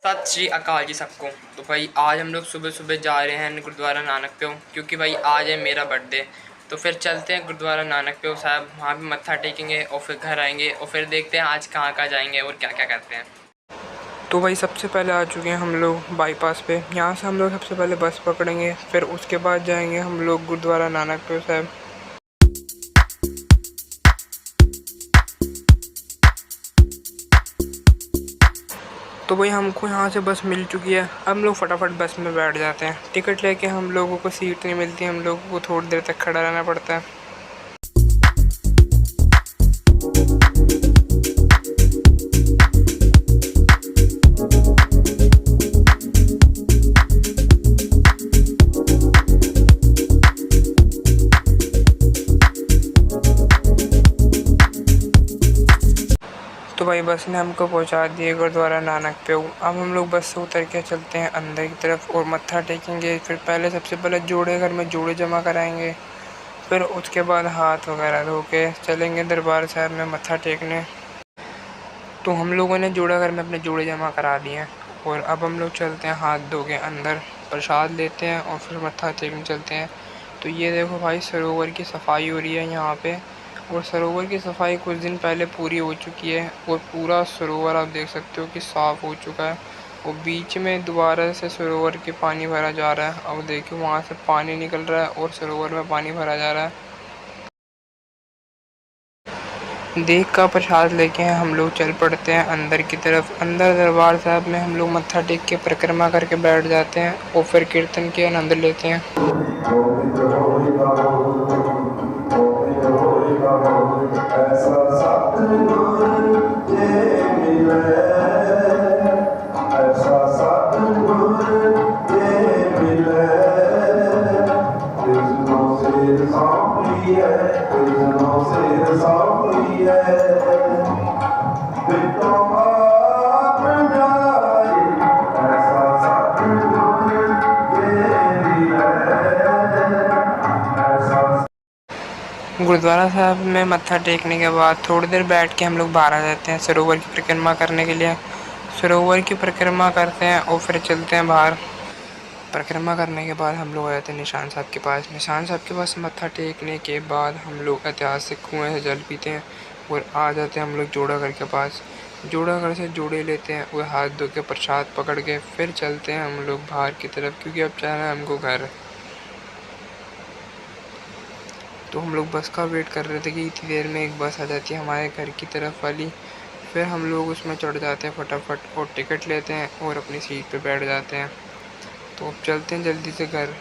सत श्री अकाल जी सबको। तो भाई आज हम लोग सुबह सुबह जा रहे हैं गुरुद्वारा नानक प्यो, क्योंकि भाई आज है मेरा बर्थडे। तो फिर चलते हैं गुरुद्वारा नानक प्यो साहब, वहाँ भी मत्था टेकेंगे और फिर घर आएंगे और फिर देखते हैं आज कहाँ कहाँ जाएंगे और क्या क्या करते हैं। तो भाई सबसे पहले आ चुके हैं हम लोग बाईपास पे। यहाँ से हम लोग सबसे पहले बस पकड़ेंगे, फिर उसके बाद जाएंगे हम लोग गुरुद्वारा नानक प्यो साहब। तो भाई हमको यहाँ से बस मिल चुकी है, हम लोग फटाफट बस में बैठ जाते हैं। टिकट लेके हम लोगों को सीट नहीं मिलती, हम लोगों को थोड़ी देर तक खड़ा रहना पड़ता है। तो भाई बस ने हमको पहुंचा दिए गुरुद्वारा नानक प्यो। अब हम लोग बस से उतर के चलते हैं अंदर की तरफ और मत्था टेकेंगे। फिर पहले सबसे पहले जोड़े घर में जोड़े जमा कराएंगे, फिर उसके बाद हाथ वगैरह धो के चलेंगे दरबार साहब में मत्था टेकने। तो हम लोगों ने जोड़ा घर में अपने जोड़े जमा करा दिए हैं और अब हम लोग चलते हैं हाथ धो के अंदर, प्रसाद लेते हैं और फिर मत्था टेकने चलते हैं। तो ये देखो भाई सरोवर की सफाई हो रही है यहाँ पे, और सरोवर की सफाई कुछ दिन पहले पूरी हो चुकी है और पूरा सरोवर आप देख सकते हो कि साफ़ हो चुका है। और बीच में दोबारा से सरोवर के पानी भरा जा रहा है। अब देखिए वहाँ से पानी निकल रहा है और सरोवर में पानी भरा जा रहा है। देख का प्रसाद लेके हम लोग चल पड़ते हैं अंदर की तरफ। अंदर दरबार साहब में हम लोग मत्था टेक के परिक्रमा करके बैठ जाते हैं और फिर कीर्तन के आनंद लेते हैं। गुरुद्वारा साहब में मत्था टेकने के बाद थोड़ी देर बैठ के हम लोग बाहर आ जाते हैं सरोवर की परिक्रमा करने के लिए। सरोवर की परिक्रमा करते हैं और फिर चलते हैं बाहर। परिक्रमा करने के बाद हम लोग आ जाते हैं निशान साहब के पास। निशान साहब के पास मत्था टेकने के बाद हम लोग ऐतिहासिक कुएँ से जल पीते हैं और आ जाते हैं हम लोग जोड़ाघर के पास। जोड़ाघर से जोड़े लेते हैं और हाथ धो के प्रसाद पकड़ के फिर चलते हैं हम लोग बाहर की तरफ, क्योंकि अब जाना है हमको घर। तो हम लोग बस का वेट कर रहे थे कि इतनी देर में एक बस आ जाती है हमारे घर की तरफ वाली। फिर हम लोग उसमें चढ़ जाते हैं फटाफट और टिकट लेते हैं और अपनी सीट पे बैठ जाते हैं। तो अब चलते हैं जल्दी से घर।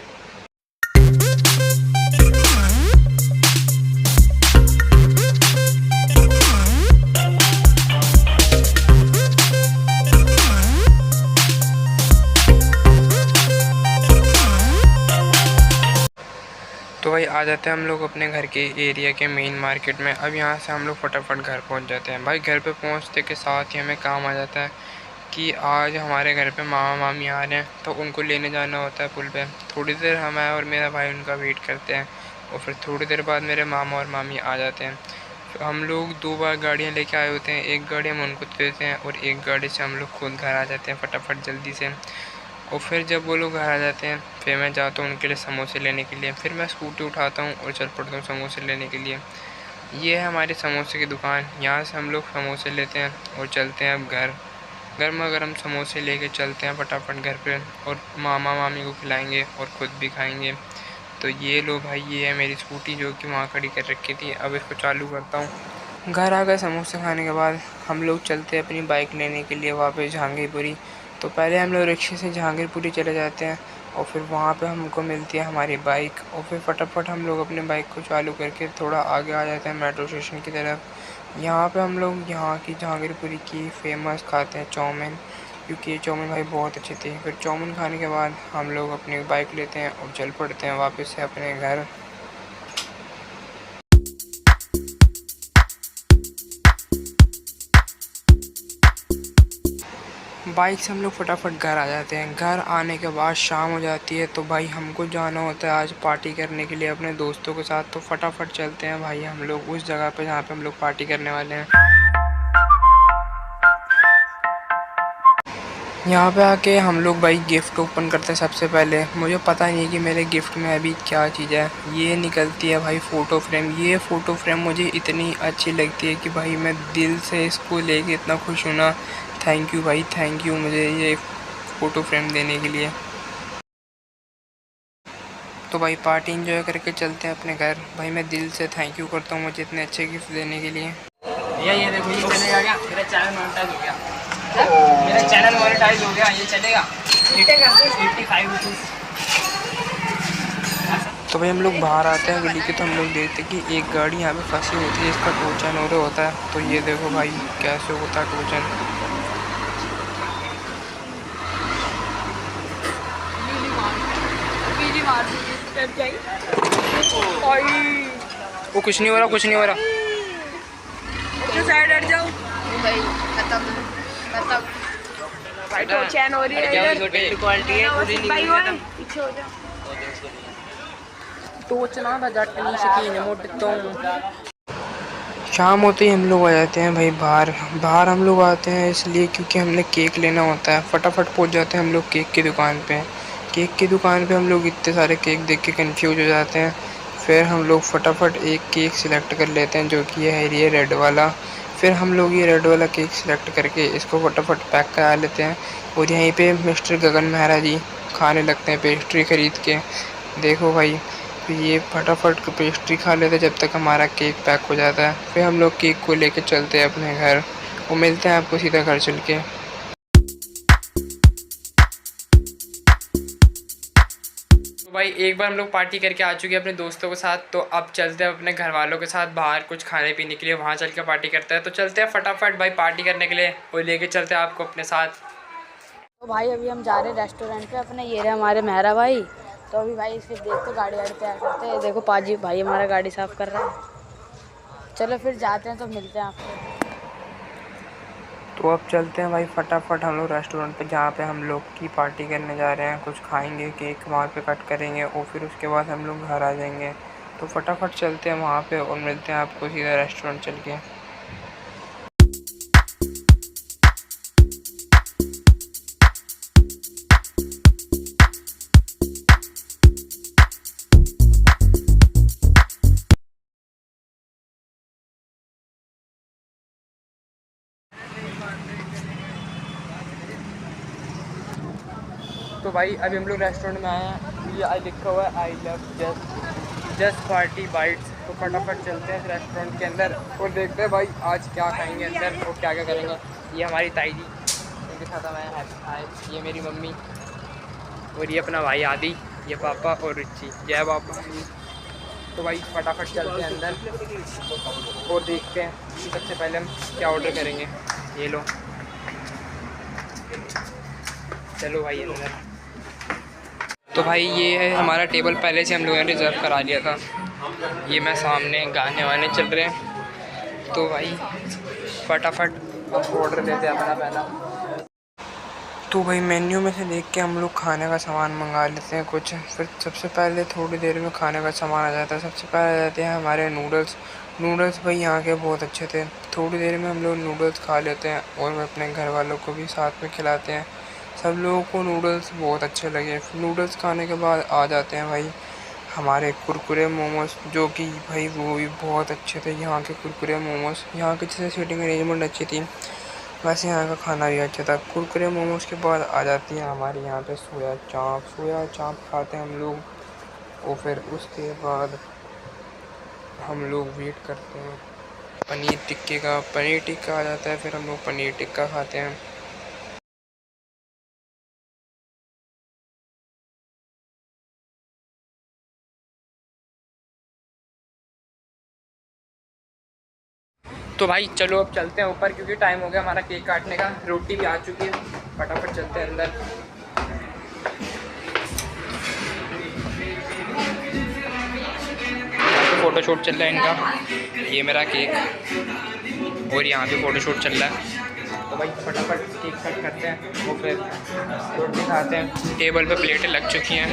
तो भाई आ जाते हैं हम लोग अपने घर के एरिया के मेन मार्केट में। अब यहाँ से हम लोग फटाफट घर पहुँच जाते हैं। भाई घर पे पहुँचते के साथ ही हमें काम आ जाता है कि आज हमारे घर पे मामा मामी आ रहे हैं, तो उनको लेने जाना होता है पुल पे। थोड़ी देर हम और मेरा भाई उनका वेट करते हैं और फिर थोड़ी देर बाद मेरे मामा और मामी आ जाते हैं। तो हम लोग 2 बार गाड़ियाँ लेके आए होते हैं, एक गाड़ी हम उनको देते हैं और एक गाड़ी से हम लोग खुद घर आ जाते हैं फटाफट जल्दी से। और फिर जब वो लोग घर आ जाते हैं फिर मैं जाता हूँ उनके लिए समोसे लेने के लिए। फिर मैं स्कूटी उठाता हूँ और चल पड़ता हूँ समोसे लेने के लिए। ये है हमारी समोसे की दुकान, यहाँ से हम लोग समोसे लेते हैं और चलते हैं अब घर। गर्मा गर्म समोसे लेके चलते हैं फटाफट घर पे और मामा मामी को खिलाएंगे और ख़ुद भी खाएंगे। तो ये लो भाई, ये है मेरी स्कूटी जो कि वहाँ खड़ी कर रखी थी। अब इसको चालू करता हूँ। घर आ गए समोसे खाने के बाद हम लोग चलते हैं अपनी बाइक लेने के लिए वापस जहांगीरपुरी। तो पहले हम लोग रिक्शे से जहांगीरपुरी चले जाते हैं और फिर वहाँ पे हमको मिलती है हमारी बाइक और फिर फटाफट हम लोग अपने बाइक को चालू करके थोड़ा आगे आ जाते हैं मेट्रो स्टेशन की तरफ। यहाँ पे हम लोग यहाँ की जहांगीरपुरी की फ़ेमस खाते हैं चाउमीन, क्योंकि ये चाउमीन भाई बहुत अच्छी थी। फिर चाउमीन खाने के बाद हम लोग अपनी बाइक लेते हैं और चल पड़ते हैं वापस से अपने घर। बाइक से हम लोग फटाफट घर आ जाते हैं। घर आने के बाद शाम हो जाती है, तो भाई हमको जाना होता है आज पार्टी करने के लिए अपने दोस्तों के साथ। तो फटाफट चलते हैं भाई हम लोग उस जगह पे जहाँ पे हम लोग पार्टी करने वाले हैं। यहाँ पे आके हम लोग भाई गिफ्ट ओपन करते हैं। सबसे पहले मुझे पता नहीं है कि मेरे गिफ्ट में अभी क्या चीज़ है। ये निकलती है भाई फ़ोटो फ्रेम। ये फ़ोटो फ्रेम मुझे इतनी अच्छी लगती है कि भाई मैं दिल से इसको लेके इतना खुश हूँ ना। थैंक यू भाई, थैंक यू मुझे ये फ़ोटो फ्रेम देने के लिए। तो भाई पार्टी इंजॉय करके चलते हैं अपने घर। भाई मैं दिल से थैंक यू करता हूँ मुझे इतने अच्छे गिफ्ट देने के लिए। ये देखो, ये चलेगा क्या? मेरा चैनल मोनेटाइज हो गया। मेरा चैनल मोनेटाइज हो गया, ये चलेगा 85 रुपीज़। तो भाई हम लोग बाहर आते हैं गली के, तो हम लोग देखते हैं कि एक गाड़ी यहाँ पे फंसी होती है, इसका टोचन हो रहा होता है। तो ये देखो भाई कैसे होता है टोचन। वो कुछ नहीं हो रहा, कुछ नहीं हो रहा। साइड हट जाओ भाई, खत्म खत्म भाई। तो चैन हो रही है इधर, क्वालिटी है पूरी नहीं भाई है। पीछे हो जाओ। टोचना था जट नहीं शकीन मोटे तो। शाम होते ही हम लोग आ जाते हैं भाई बाहर। बाहर हम लोग आते हैं इसलिए क्योंकि हमने केक लेना होता है। फटाफट पहुंच जाते हैं हम लोग केक की दुकान पे। केक की दुकान पे हम लोग इतने सारे केक देख के कंफ्यूज हो जाते हैं। फिर हम लोग फटाफट एक केक सिलेक्ट कर लेते हैं जो कि ये रेड वाला। फिर हम लोग ये रेड वाला केक सिलेक्ट करके इसको फटाफट पैक करा लेते हैं। और यहीं पे मिस्टर गगन मेहरा जी खाने लगते हैं पेस्ट्री ख़रीद के। देखो भाई, तो ये फटाफट पेस्ट्री खा लेते जब तक हमारा केक पैक हो जाता है। फिर हम लोग केक को लेके चलते हैं अपने घर और मिलते हैं आपको सीधा घर चल के। तो भाई एक बार हम लोग पार्टी करके आ चुके हैं अपने दोस्तों के साथ। तो अब चलते हैं अपने घर वालों के साथ बाहर कुछ खाने पीने के लिए, वहाँ चल के पार्टी करते हैं। तो चलते हैं फटाफट भाई पार्टी करने के लिए और लेके चलते हैं आपको अपने साथ। तो भाई अभी हम जा रहे हैं रेस्टोरेंट पे अपने। ये रहे हमारे मेहरा भाई। तो अभी भाई फिर देखते गाड़ी वाड़ी तैयार करते हैं। देखो पाजी भाई हमारा गाड़ी साफ़ कर रहा है। चलो फिर जाते हैं, तो मिलते हैं आपको। तो अब चलते हैं भाई फटाफट हम लोग रेस्टोरेंट पे जहाँ पे हम लोग की पार्टी करने जा रहे हैं। कुछ खाएंगे, केक वहाँ पे कट करेंगे और फिर उसके बाद हम लोग घर आ जाएंगे। तो फटाफट चलते हैं वहाँ पे और मिलते हैं आपको सीधा रेस्टोरेंट चल के। तो भाई अभी हम लोग रेस्टोरेंट में आए हैं। ये लिखा हुआ है I love just party bytes. तो फटाफट चलते हैं रेस्टोरेंट के अंदर और देखते हैं भाई आज क्या खाएंगे अंदर और क्या क्या करेंगे। ये हमारी ताई जी, इनके साथ मैं है, ये मेरी मम्मी और ये अपना भाई आदि, ये पापा और रुचि। जय पापा। तो भाई फटाफट चलते हैं अंदर और देखते हैं कि सबसे पहले हम क्या ऑर्डर करेंगे। ये लो, चलो भाई अंदर। तो भाई ये है हमारा टेबल, पहले से हम लोगों ने रिज़र्व करा लिया था। ये मैं सामने गाने वाने चल रहे हैं। तो भाई फटाफट ऑर्डर देते हैं अपना पहला। तो भाई मेन्यू में से देख के हम लोग खाने का सामान मंगा लेते हैं कुछ। फिर सबसे पहले थोड़ी देर में खाने का सामान आ जाता है। सबसे पहले आ जाते हैं हमारे नूडल्स भाई यहाँ के बहुत अच्छे थे। थोड़ी देर में हम लोग नूडल्स खा लेते हैं और अपने घर वालों को भी साथ में खिलाते हैं। सब लोगों को नूडल्स बहुत अच्छे लगे। नूडल्स खाने के बाद आ जाते हैं भाई हमारे कुरकुरे मोमोज, जो कि भाई वो भी बहुत अच्छे थे। यहाँ के कुरकुरे मोमोज, यहाँ की जैसे सीटिंग अरेंजमेंट अच्छी थी वैसे यहाँ का खाना भी अच्छा था। कुरकुरे मोमोज के बाद आ जाती है हमारे यहाँ पे सोया चाप खाते हैं हम लोग। और फिर उसके बाद हम लोग वेट करते हैं पनीर टिक्के का। पनीर टिक्का आ जाता है, फिर हम लोग पनीर टिक्का खाते हैं। तो भाई चलो अब चलते हैं ऊपर क्योंकि टाइम हो गया हमारा केक काटने का। रोटी भी आ चुकी है, फटाफट चलते हैं अंदर। तो फ़ोटोशूट चल रहा है इनका, ये मेरा केक और यहाँ पे फ़ोटोशूट चल रहा है। तो भाई फटाफट केक कट करते हैं और फिर रोटी खाते हैं। टेबल पे प्लेटें लग चुकी हैं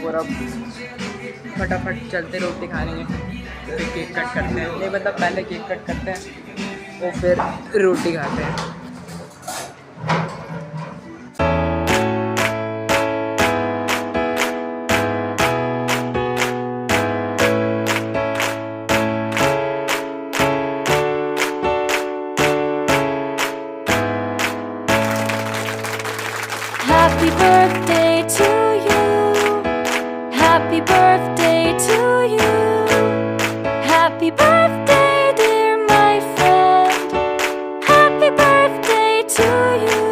और अब फटाफट चलते रोटी खाने, फिर केक कट करते हैं। नहीं मतलब पहले केक कट करते हैं और फिर रोटी खाते हैं। Happy birthday to you. Happy birthday to you. Happy birthday, dear my friend. Happy birthday to you.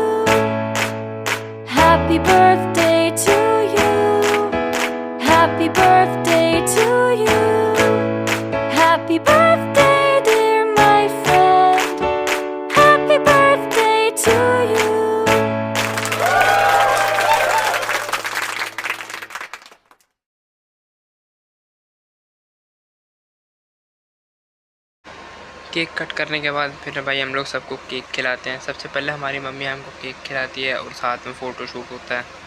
Happy birthday to you. Happy birthday to you. Happy birthday, dear my friend. Happy birthday to you. Cake cut करने के बाद फिर भाई हम लोग सबको cake खिलाते हैं। सबसे पहले हमारी मम्मी हमको केक खिलाती है और साथ में फ़ोटो शूट होता है।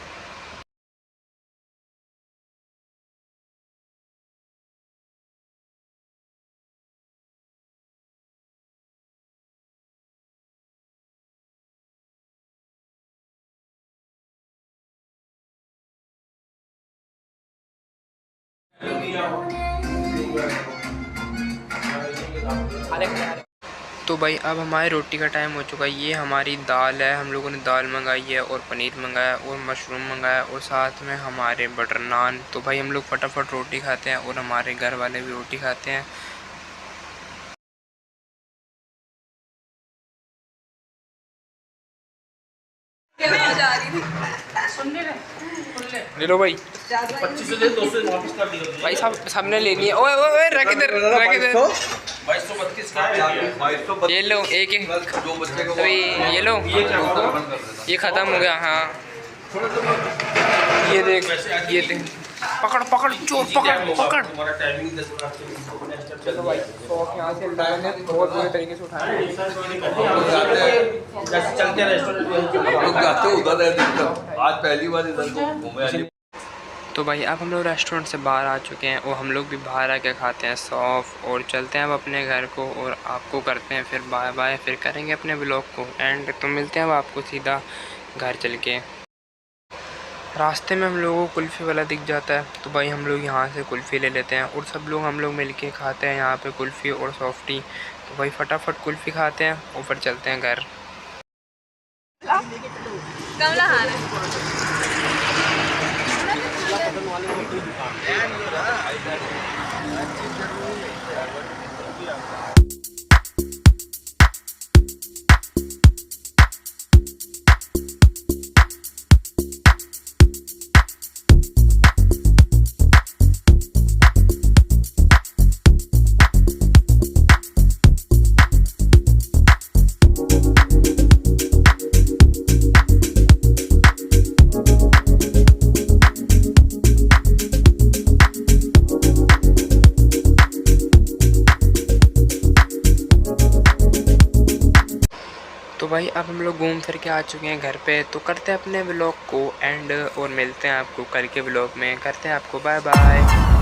तो भाई अब हमारी रोटी का टाइम हो चुका है। ये हमारी दाल है, हम लोगों ने दाल मंगाई है और पनीर मंगाया और मशरूम मंगाया और साथ में हमारे बटर नान। तो भाई हम लोग फटाफट रोटी खाते हैं और हमारे घर वाले भी रोटी खाते हैं। ले लो भाई, 2500 दे, 200 वापस कर दिया भाई सबने लेनी है। ओए ओए ओए रख इधर, रख इधर। 2232 का है। ये लो एक ही, तो ये लो, ये ख़त्म हो गया। हाँ ये देख, ये देख, पकड़ पकड़ चोर, पकड़ पकड़। हमारा टाइमिंग 10 मिनट। चलो भाई, शौक यहाँ से बहुत बुरे तरीके से उठाना है। जैसे चलते हैं रेस्टोरेंट में जाते उधर आज पहली बार इधर घूमे। तो भाई अब हम लोग रेस्टोरेंट से बाहर आ चुके हैं और हम लोग भी बाहर आके खाते हैं सौफ और चलते हैं अब अपने घर को और आपको करते हैं फिर बाय बाय। फिर करेंगे अपने व्लॉग को एंड। तो मिलते हैं अब आपको सीधा घर चल के। रास्ते में हम लोगों को कुल्फ़ी वाला दिख जाता है, तो भाई हम लोग यहाँ से कुल्फ़ी ले लेते हैं और सब लोग हम लोग मिल के खाते हैं यहाँ पे कुल्फ़ी और सॉफ्टी। तो भाई फटाफट कुल्फ़ी खाते हैं और फिर चलते हैं घर। तो भाई अब हम लोग घूम फिर के आ चुके हैं घर पे। तो करते हैं अपने व्लॉग को एंड और मिलते हैं आपको कल के व्लॉग में। करते हैं आपको बाय बाय।